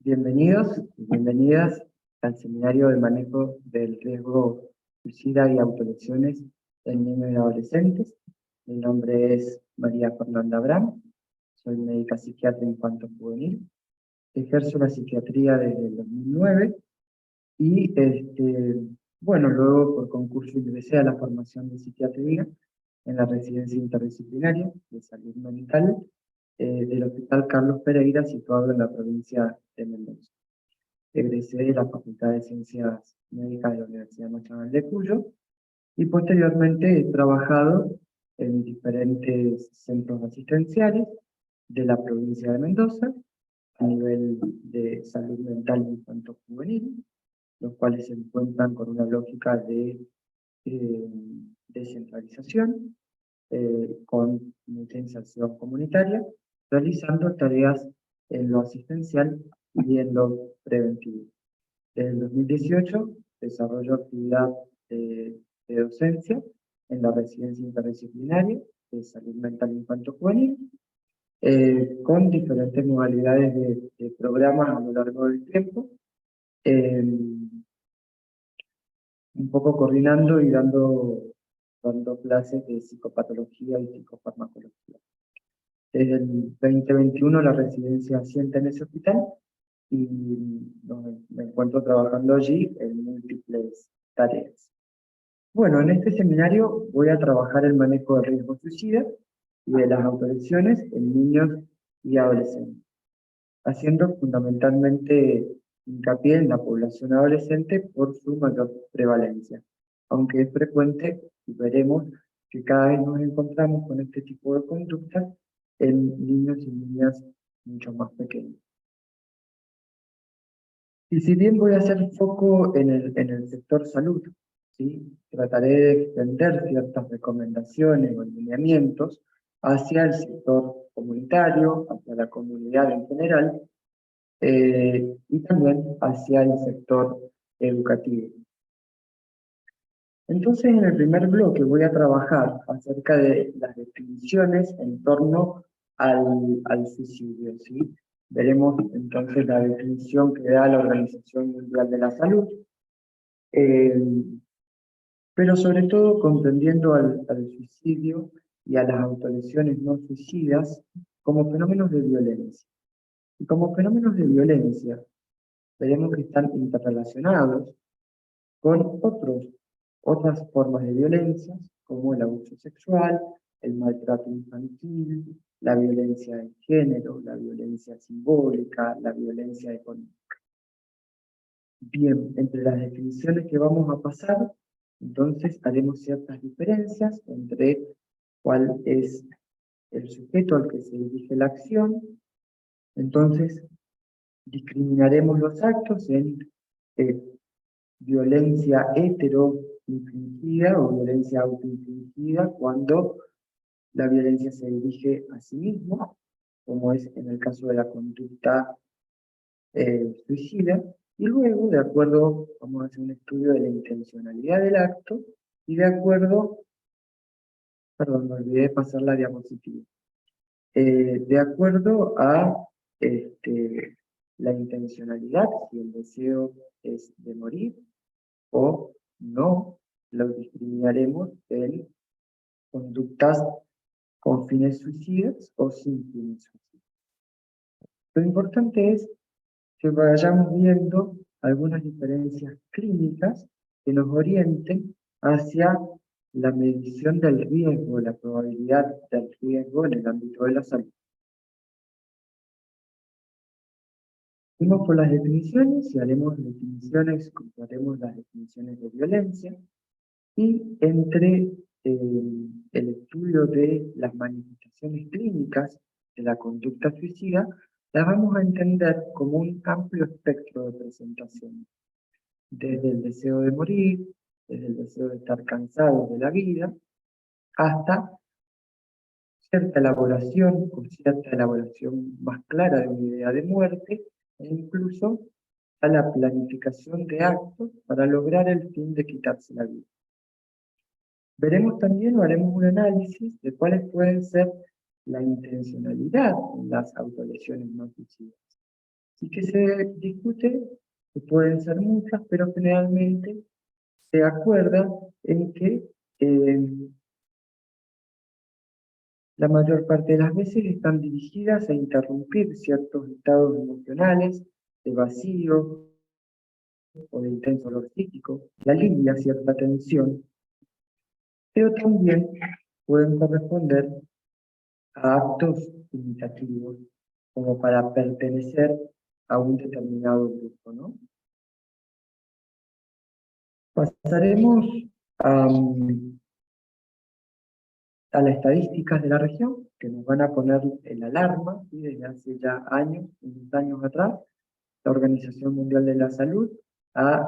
Bienvenidos y bienvenidas al seminario de manejo del riesgo suicida y autolesiones en niños y adolescentes. Mi nombre es María Fernanda Abraham, soy médica psiquiatra infanto-juvenil, ejerzo la psiquiatría desde el 2009 y luego por concurso ingresé a la formación de psiquiatría en la residencia interdisciplinaria de salud mental del Hospital Carlos Pereira, situado en la provincia de Mendoza. Egresé de la Facultad de Ciencias Médicas de la Universidad Nacional de Cuyo y posteriormente he trabajado en diferentes centros asistenciales de la provincia de Mendoza a nivel de salud mental infanto-juvenil, los cuales se encuentran con una lógica de descentralización, con mucha inserción comunitaria, realizando tareas en lo asistencial y en lo preventivo. Desde el 2018 desarrollo actividad de docencia en la residencia interdisciplinaria de salud mental infanto-juvenil, con diferentes modalidades de programas a lo largo del tiempo, un poco coordinando y dando clases de psicopatología y psicofarmacología. Desde el 2021 la residencia asienta en ese hospital y me encuentro trabajando allí en múltiples tareas. Bueno, en este seminario voy a trabajar el manejo del riesgo suicida y de las autolesiones en niños y adolescentes, haciendo fundamentalmente hincapié en la población adolescente por su mayor prevalencia, aunque es frecuente y veremos que cada vez nos encontramos con este tipo de conductas en niños y niñas mucho más pequeños. Y si bien voy a hacer foco en el sector salud, ¿sí? Trataré de extender ciertas recomendaciones o lineamientos hacia el sector comunitario, hacia la comunidad en general, y también hacia el sector educativo. Entonces, en el primer bloque voy a trabajar acerca de las definiciones en torno al suicidio, ¿sí? Veremos entonces la definición que da la Organización Mundial de la Salud, pero sobre todo comprendiendo al suicidio y a las autolesiones no suicidas como fenómenos de violencia. Y como fenómenos de violencia, veremos que están interrelacionados con otras formas de violencia, como el abuso sexual, el maltrato infantil, la violencia de género, la violencia simbólica, la violencia económica. Bien, entre las definiciones que vamos a pasar, entonces haremos ciertas diferencias entre cuál es el sujeto al que se dirige la acción. Entonces, discriminaremos los actos en violencia hetero-infligida o violencia autoinfligida cuando la violencia se dirige a sí mismo, como es en el caso de la conducta suicida, y luego, de acuerdo, vamos a hacer un estudio de la intencionalidad del acto, y de acuerdo, perdón, me olvidé de pasar la diapositiva, de acuerdo a la intencionalidad, si el deseo es de morir o no, lo discriminaremos en conductas con fines suicidas o sin fines suicidas. Lo importante es que vayamos viendo algunas diferencias clínicas que nos orienten hacia la medición del riesgo, la probabilidad del riesgo en el ámbito de la salud. Vamos por las definiciones y haremos definiciones, compararemos las definiciones de violencia y entre el estudio de las manifestaciones clínicas de la conducta suicida, las vamos a entender como un amplio espectro de presentación, desde el deseo de morir, desde el deseo de estar cansado de la vida, hasta cierta elaboración, con cierta elaboración más clara de una idea de muerte, e incluso a la planificación de actos para lograr el fin de quitarse la vida. Veremos también o haremos un análisis de cuáles pueden ser la intencionalidad en las autolesiones no suicidas. y que se discute, que pueden ser muchas, pero generalmente se acuerda en que la mayor parte de las veces están dirigidas a interrumpir ciertos estados emocionales de vacío o de intenso dolor psíquico, y alivia cierta tensión, pero también pueden corresponder a actos imitativos, como para pertenecer a un determinado grupo, ¿no? Pasaremos a, a las estadísticas de la región, que nos van a poner el alarma, ¿sí? Desde hace ya años, unos años atrás, la Organización Mundial de la Salud ha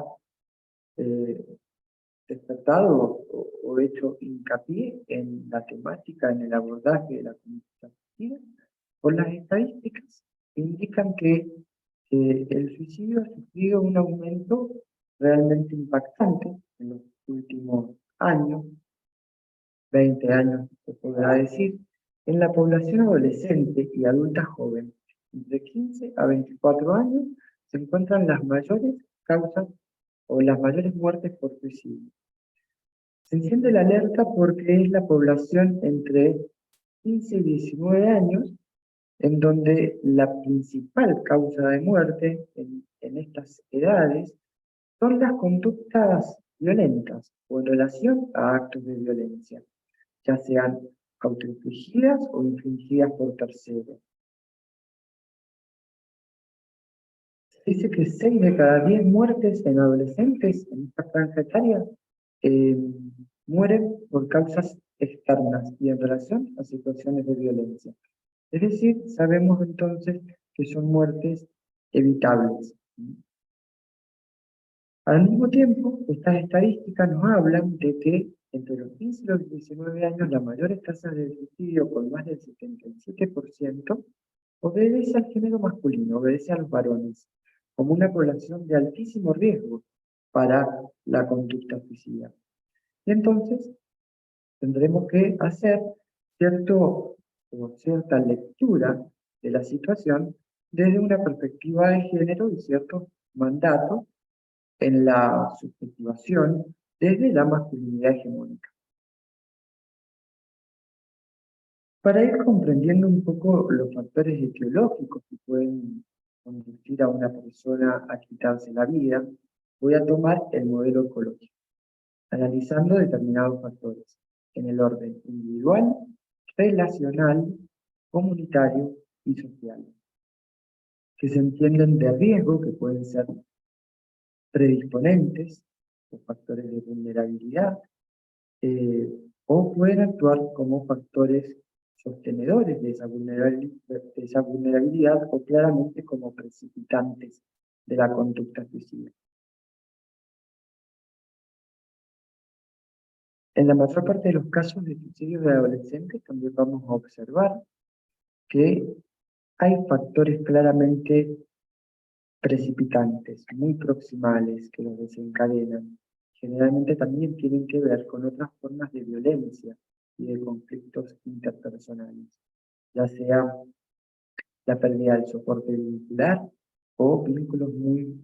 despertado o hecho hincapié en la temática, en el abordaje de la conducta suicida, por las estadísticas que indican que el suicidio ha sufrido un aumento realmente impactante en los últimos años, 20 años se podrá decir, en la población adolescente y adulta joven. Entre 15 a 24 años se encuentran las mayores causas o las mayores muertes por suicidio. Se enciende la alerta porque es la población entre 15 y 19 años en donde la principal causa de muerte en estas edades son las conductas violentas o en relación a actos de violencia, ya sean autoinfligidas o infligidas por terceros. Se dice que 6 de cada 10 muertes en adolescentes en esta franja etaria mueren por causas externas y en relación a situaciones de violencia. Es decir, sabemos entonces que son muertes evitables. Al mismo tiempo, estas estadísticas nos hablan de que entre los 15 y los 19 años las mayores tasas de suicidio, con más del 77%, obedece al género masculino, obedece a los varones, como una población de altísimo riesgo para la conducta suicida. Y entonces tendremos que hacer cierta lectura de la situación desde una perspectiva de género y ciertos mandatos en la subjetivación desde la masculinidad hegemónica. Para ir comprendiendo un poco los factores etiológicos que pueden conducir a una persona a quitarse la vida, voy a tomar el modelo ecológico, analizando determinados factores en el orden individual, relacional, comunitario y social, que se entienden de riesgo, que pueden ser predisponentes o factores de vulnerabilidad, o pueden actuar como factores sostenedores de esa vulnerabilidad o claramente como precipitantes de la conducta suicida. En la mayor parte de los casos de suicidios de adolescentes también vamos a observar que hay factores claramente precipitantes, muy proximales, que los desencadenan. Generalmente también tienen que ver con otras formas de violencia y de conflictos interpersonales, ya sea la pérdida del soporte vincular o vínculos muy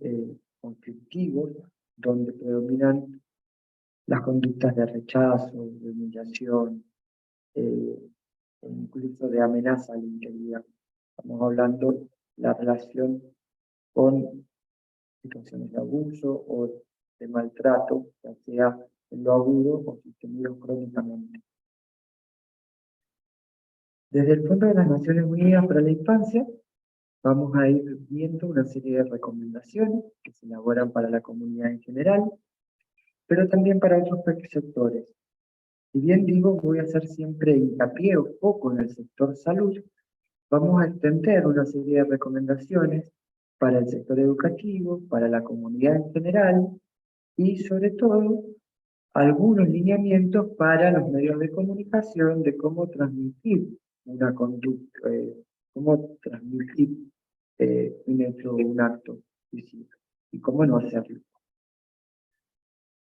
conflictivos, donde predominan las conductas de rechazo, de humillación, incluso de amenaza a la integridad. Estamos hablando de la relación con situaciones de abuso o de maltrato, ya sea en lo agudo o sostenido crónicamente. Desde el Fondo de las Naciones Unidas para la Infancia, vamos a ir viendo una serie de recomendaciones que se elaboran para la comunidad en general, pero también para otros sectores. Si bien digo, voy a hacer siempre hincapié o foco en el sector salud, vamos a extender una serie de recomendaciones para el sector educativo, para la comunidad en general, y sobre todo algunos lineamientos para los medios de comunicación de cómo transmitir una conducta, cómo transmitir un hecho, un acto suicida y cómo no hacerlo.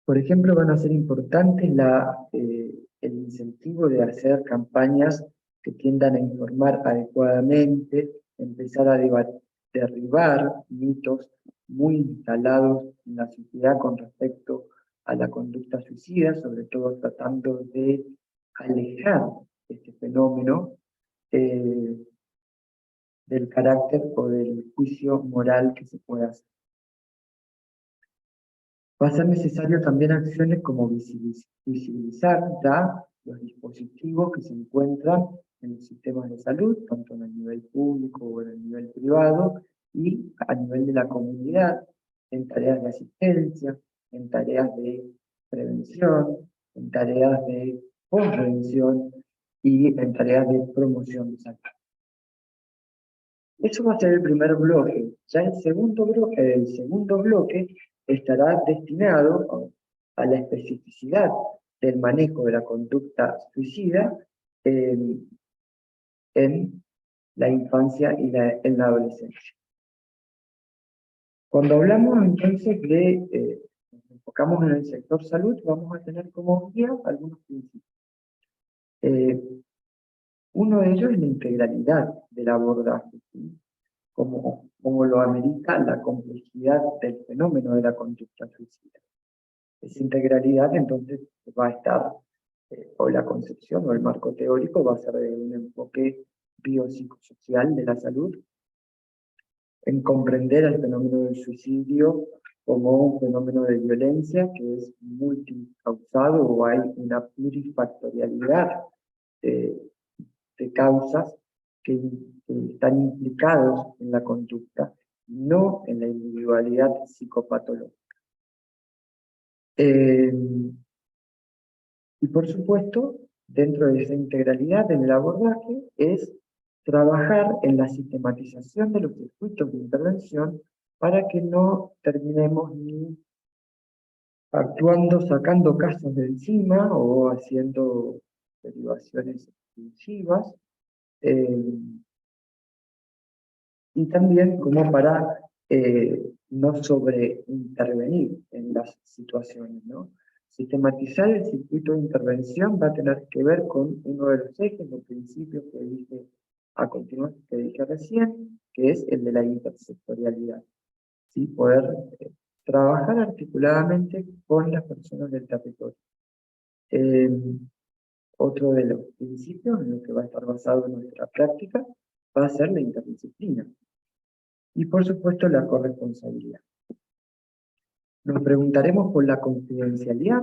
Por ejemplo, van a ser importantes el incentivo de hacer campañas que tiendan a informar adecuadamente, empezar a derribar mitos muy instalados en la sociedad con respecto a la conducta suicida, sobre todo tratando de alejar este fenómeno del carácter o del juicio moral que se pueda hacer. Va a ser necesario también acciones como visibilizar ya los dispositivos que se encuentran en los sistemas de salud, tanto en el nivel público o en el nivel privado, y a nivel de la comunidad, en tareas de asistencia, en tareas de prevención, en tareas de postprevención y en tareas de promoción de salud. Eso va a ser el primer bloque. Ya el segundo bloque estará destinado a la especificidad del manejo de la conducta suicida en la infancia y en la adolescencia. Cuando hablamos entonces nos enfocamos en el sector salud, vamos a tener como guía algunos principios. Uno de ellos es la integralidad del abordaje, ¿sí? Como lo amerita la complejidad del fenómeno de la conducta suicida. Esa integralidad entonces va a estar, o la concepción o el marco teórico va a ser de un enfoque biopsicosocial de la salud, en comprender el fenómeno del suicidio como un fenómeno de violencia que es multicausado o hay una plurifactorialidad de causas que están implicados en la conducta, no en la individualidad psicopatológica. Y por supuesto, dentro de esa integralidad en el abordaje, es trabajar en la sistematización de los circuitos de intervención para que no terminemos ni actuando, sacando casos de encima o haciendo derivaciones exclusivas, y también como para no sobreintervenir en las situaciones, ¿no? Sistematizar el circuito de intervención va a tener que ver con uno de los ejes, los principios que dije a continuación, que dije recién, que es el de la intersectorialidad. ¿Sí? Poder trabajar articuladamente con las personas del territorio. Otro de los principios en los que va a estar basado nuestra práctica va a ser la interdisciplina. Y por supuesto la corresponsabilidad. Nos preguntaremos por la confidencialidad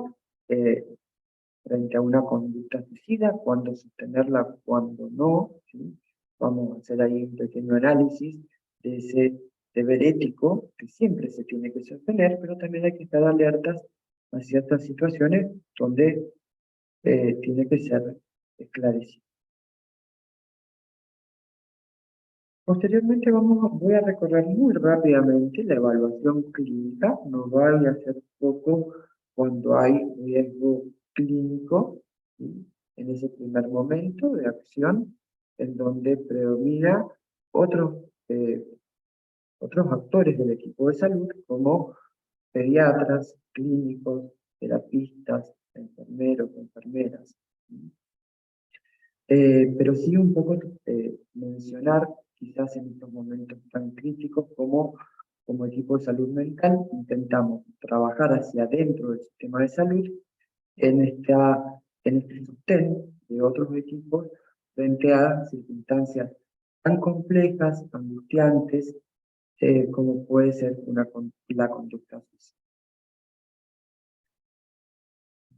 frente a una conducta suicida, cuándo sostenerla, cuándo no, ¿sí? Vamos a hacer ahí un pequeño análisis de ese deber ético que siempre se tiene que sostener, pero también hay que estar alertas a ciertas situaciones donde tiene que ser esclarecido. Posteriormente voy a recorrer muy rápidamente la evaluación clínica. Nos va a hacer poco cuando hay riesgo clínico, ¿sí? En ese primer momento de acción, en donde predomina otros actores del equipo de salud, como pediatras, clínicos, terapistas, enfermeros, enfermeras. Pero sí un poco mencionar, quizás en estos momentos tan críticos como equipo de salud mental, intentamos trabajar hacia adentro del sistema de salud en este sostén de otros equipos frente a circunstancias tan complejas, angustiantes, como puede ser la conducta suicida.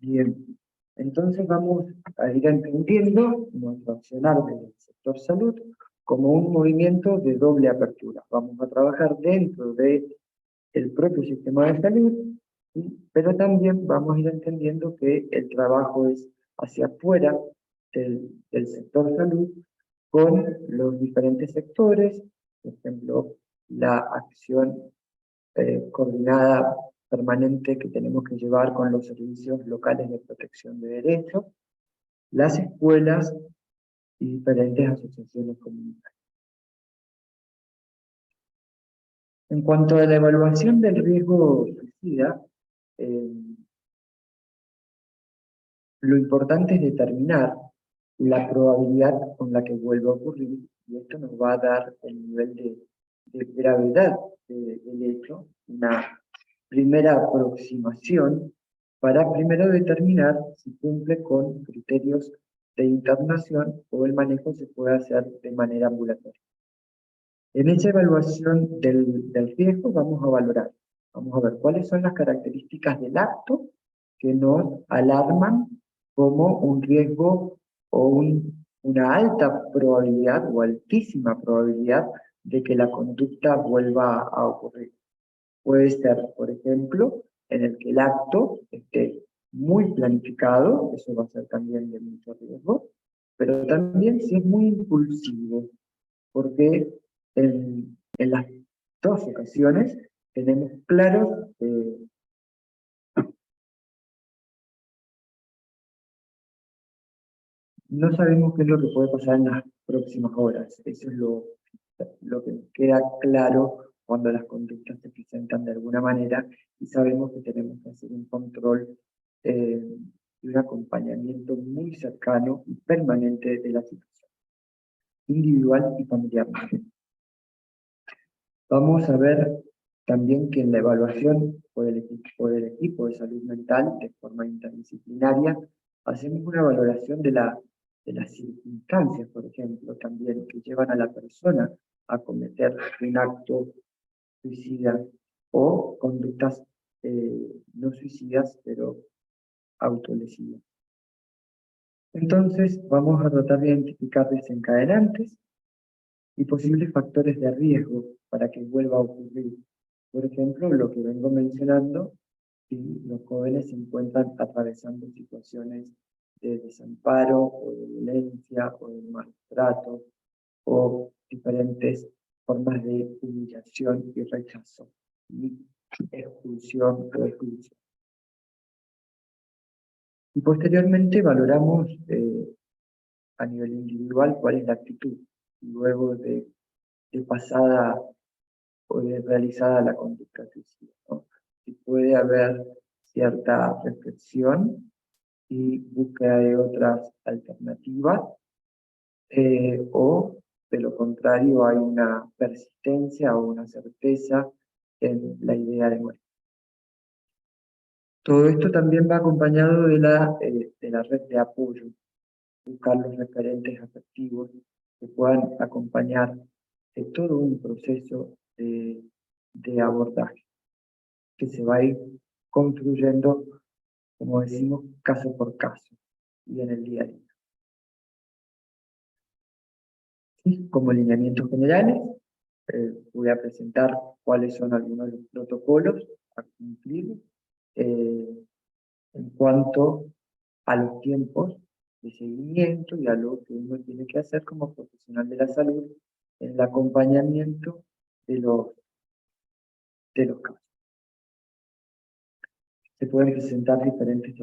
Bien, entonces vamos a ir entendiendo nuestro accionar del sector salud como un movimiento de doble apertura. Vamos a trabajar dentro del propio sistema de salud, ¿sí? Pero también vamos a ir entendiendo que el trabajo es hacia afuera del sector salud con los diferentes sectores, por ejemplo, la acción coordinada permanente que tenemos que llevar con los servicios locales de protección de derechos, las escuelas y diferentes asociaciones comunitarias. En cuanto a la evaluación del riesgo suicida, lo importante es determinar la probabilidad con la que vuelva a ocurrir, y esto nos va a dar el nivel de de gravedad del hecho, una primera aproximación para primero determinar si cumple con criterios de internación o el manejo se puede hacer de manera ambulatoria. En esa evaluación del riesgo vamos a ver cuáles son las características del acto que nos alarman como un riesgo o una alta probabilidad o altísima probabilidad de que la conducta vuelva a ocurrir. Puede ser, por ejemplo, en el que el acto esté muy planificado, eso va a ser también de mucho riesgo, pero también si es muy impulsivo, porque en las dos ocasiones tenemos claros no sabemos qué es lo que puede pasar en las próximas horas. Eso es lo que queda claro cuando las conductas se presentan de alguna manera y sabemos que tenemos que hacer un control y un acompañamiento muy cercano y permanente de la situación, individual y familiar. Vamos a ver también que en la evaluación por el equipo de salud mental, de forma interdisciplinaria, hacemos una valoración de las circunstancias, por ejemplo, también que llevan a la persona a cometer un acto suicida o conductas no suicidas, pero autolesivas. Entonces, vamos a tratar de identificar desencadenantes y posibles factores de riesgo para que vuelva a ocurrir. Por ejemplo, lo que vengo mencionando, si los jóvenes se encuentran atravesando situaciones de desamparo o de violencia o de maltrato o diferentes formas de humillación y rechazo y expulsión o exclusión. Y posteriormente valoramos a nivel individual cuál es la actitud luego de pasada o de realizada la conducta suicida, ¿no? Si puede haber cierta reflexión y búsqueda de otras alternativas, o de lo contrario hay una persistencia o una certeza en la idea de muerte. Todo esto también va acompañado de la red de apoyo, buscar los referentes afectivos que puedan acompañar todo un proceso de abordaje, que se va a ir construyendo, como decimos, caso por caso y en el día a día. ¿Sí? Como lineamientos generales, voy a presentar cuáles son algunos de los protocolos a cumplir en cuanto a los tiempos de seguimiento y a lo que uno tiene que hacer como profesional de la salud en el acompañamiento de los casos. Se pueden presentar diferentes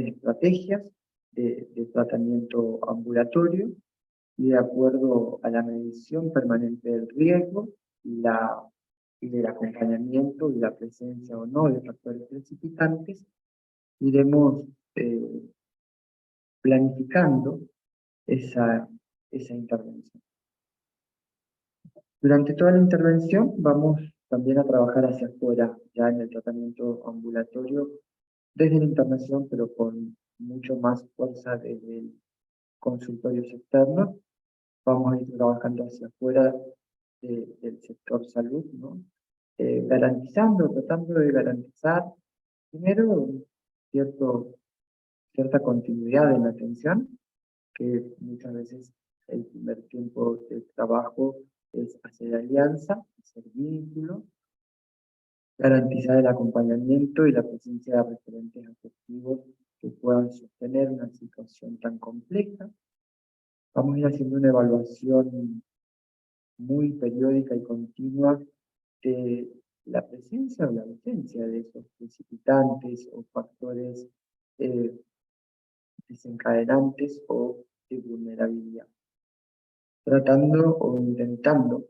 estrategias de tratamiento ambulatorio y de acuerdo a la medición permanente del riesgo y del acompañamiento y la presencia o no de factores precipitantes, iremos planificando esa intervención. Durante toda la intervención vamos también a trabajar hacia afuera, ya en el tratamiento ambulatorio, desde la internación, pero con mucho más fuerza desde el consultorios externos. Vamos a ir trabajando hacia afuera del sector salud, ¿no? Tratando de garantizar, primero, cierta continuidad en la atención, que muchas veces el primer tiempo de trabajo es hacer alianza, hacer vínculo, garantizar el acompañamiento y la presencia de referentes afectivos que puedan sostener una situación tan compleja. Vamos a ir haciendo una evaluación muy periódica y continua de la presencia o la ausencia de esos precipitantes o factores desencadenantes o de vulnerabilidad, tratando o intentando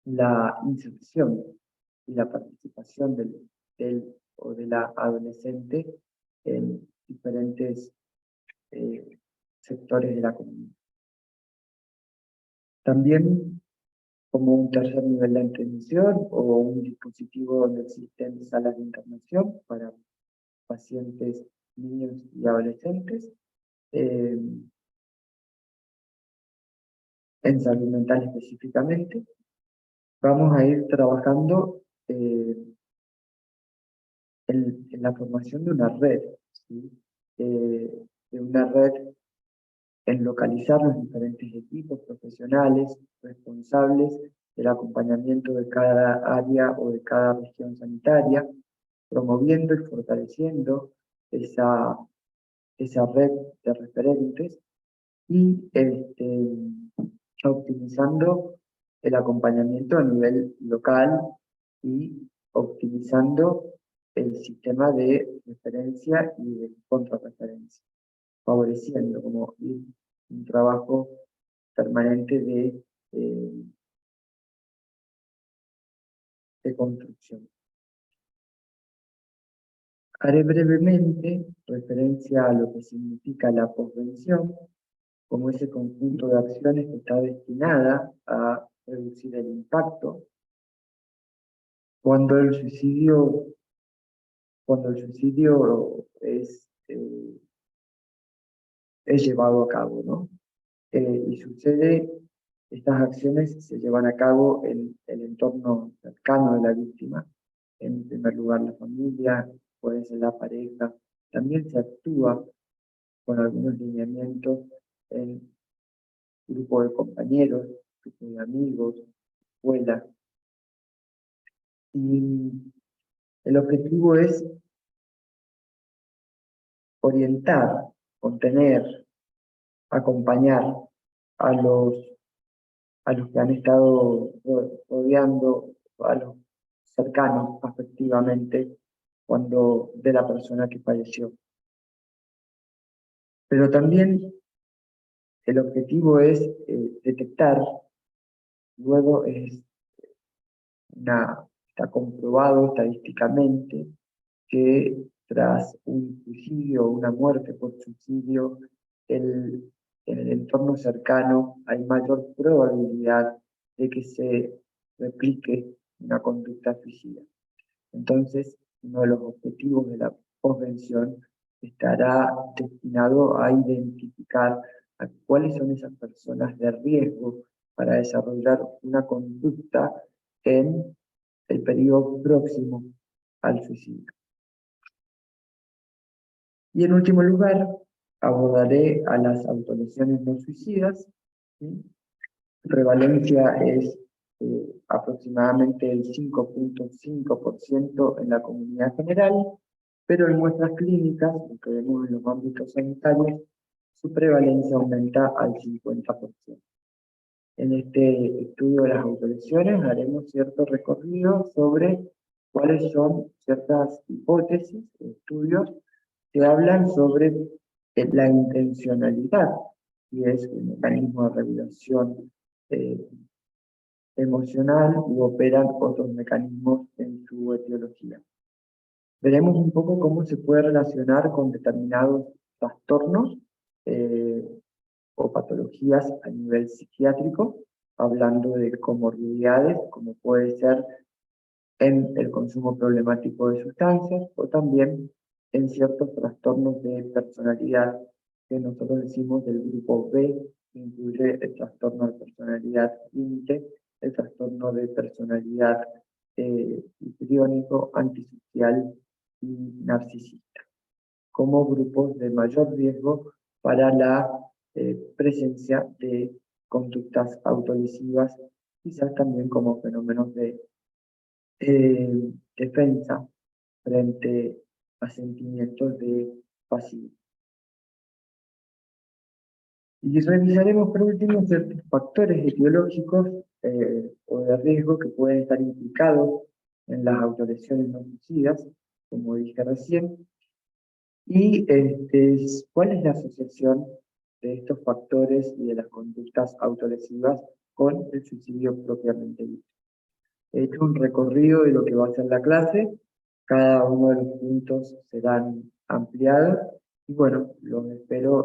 la inserción y la participación del o de la adolescente en diferentes sectores de la comunidad. También como un tercer nivel de atención o un dispositivo donde existen salas de internación para pacientes, niños y adolescentes, en salud mental específicamente. Vamos a ir trabajando en la formación de una red, ¿sí? De una red en localizar los diferentes equipos profesionales responsables del acompañamiento de cada área o de cada región sanitaria, promoviendo y fortaleciendo esa red de referentes y optimizando el acompañamiento a nivel local y optimizando el sistema de referencia y de contrarreferencia, favoreciendo como un trabajo permanente de construcción. Haré brevemente referencia a lo que significa la posvención como ese conjunto de acciones que está destinada a reducir el impacto cuando el suicidio es llevado a cabo, ¿no? Estas acciones se llevan a cabo en el entorno cercano de la víctima, en primer lugar la familia, puede ser la pareja, también se actúa con algunos lineamientos en grupo de compañeros, grupo de amigos, escuela, y el objetivo es orientar, contener, acompañar a los que han estado rodeando, a los cercanos afectivamente, de la persona que falleció. Pero también el objetivo es detectar, luego está comprobado estadísticamente que tras un suicidio o una muerte por suicidio, en el entorno cercano hay mayor probabilidad de que se replique una conducta suicida. Entonces, uno de los objetivos de la posvención estará destinado a identificar a cuáles son esas personas de riesgo para desarrollar una conducta en el periodo próximo al suicidio. Y en último lugar, abordaré a las autolesiones no suicidas. ¿Sí? Prevalencia es aproximadamente el 5.5% en la comunidad general, pero en muestras clínicas, lo que vemos en los ámbitos sanitarios, su prevalencia aumenta al 50%. En este estudio de las autolesiones haremos cierto recorrido sobre cuáles son ciertas hipótesis, estudios que hablan sobre la intencionalidad, y es un mecanismo de regulación emocional u operan otros mecanismos en su etiología. Veremos un poco cómo se puede relacionar con determinados trastornos o patologías a nivel psiquiátrico, hablando de comorbilidades, como puede ser en el consumo problemático de sustancias o también en ciertos trastornos de personalidad que nosotros decimos del grupo B, que incluye el trastorno de personalidad límite, el trastorno de personalidad histriónico, antisocial y narcisista, como grupos de mayor riesgo para la presencia de conductas autolesivas, quizás también como fenómenos de defensa frente a sentimientos de pasivo. Y revisaremos por último ciertos factores etiológicos o de riesgo que pueden estar implicados en las autolesiones no suicidas, como dije recién, y cuál es la asociación de estos factores y de las conductas autolesivas con el suicidio propiamente dicho. He hecho un recorrido de lo que va a ser la clase, cada uno de los puntos serán ampliados, y bueno, los espero